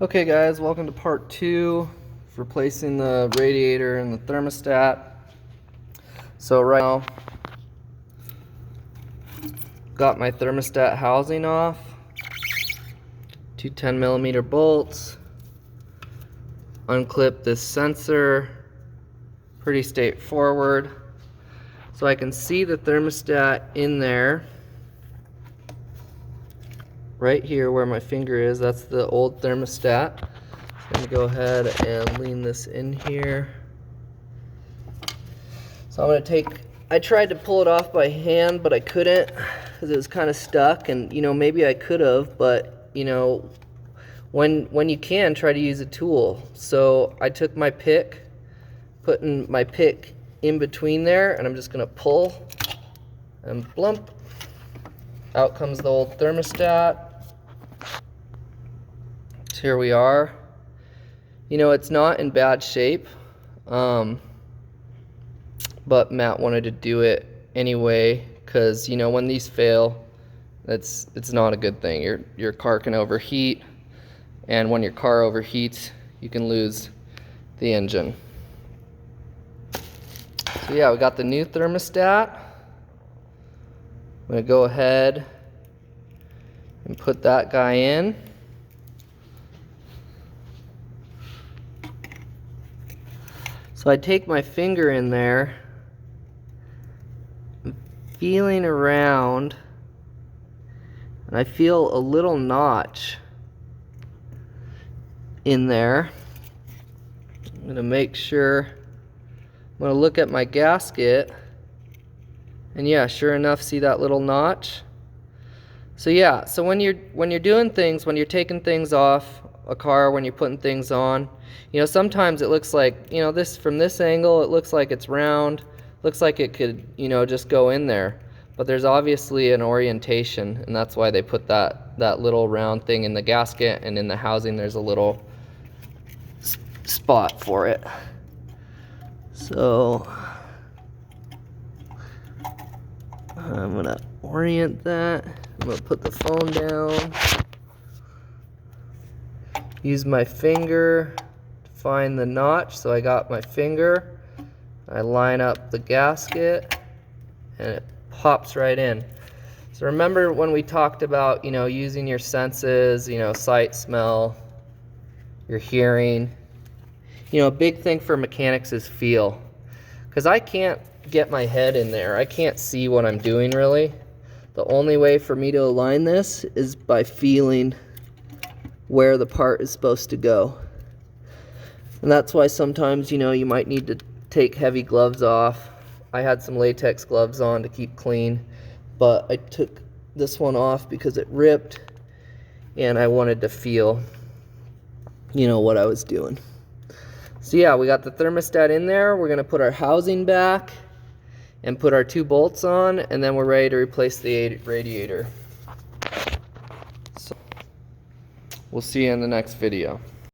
Okay guys, welcome to part 2 of replacing the radiator and the thermostat. So right now, got my thermostat housing off, two 10mm bolts, unclip this sensor, pretty straightforward. So I can see the thermostat in there, right here where my finger is. That's the old thermostat. I'm going to go ahead and lean this in here. So I'm going to take, I tried to pull it off by hand, but I couldn't because it was kind of stuck, and maybe I could have, but when you can, try to use a tool. So I took my pick, putting my pick in between there, and I'm just going to pull, and blump, out comes the old thermostat. So here we are. It's not in bad shape, but Matt wanted to do it anyway because when these fail, it's not a good thing. Your car can overheat, and when your car overheats, you can lose the engine. So yeah, we got the new thermostat. I'm gonna go ahead and put that guy in. So I take my finger in there, I'm feeling around, and I feel a little notch in there. I'm going to make sure, I'm going to look at my gasket, and yeah, sure enough, see that little notch? So yeah, so when you're doing things, when you're taking things off a car, when you're putting things on, sometimes it looks like, this from this angle, it looks like it's round, looks like it could, just go in there. But there's obviously an orientation, and that's why they put that little round thing in the gasket, and in the housing there's a little spot for it. So I'm gonna orient that. I'm gonna put the phone down. Use my finger to find the notch. So I got my finger. I line up the gasket, and it pops right in. So remember when we talked about, using your senses, sight, smell, your hearing. A big thing for mechanics is feel. Because I can't get my head in there. I can't see what I'm doing really. The only way for me to align this is by feeling where the part is supposed to go. And that's why sometimes, you might need to take heavy gloves off. I had some latex gloves on to keep clean, but I took this one off because it ripped, and I wanted to feel, what I was doing. So yeah, we got the thermostat in there. We're gonna put our housing back and put our 2 bolts on, and then we're ready to replace the radiator. So we'll see you in the next video.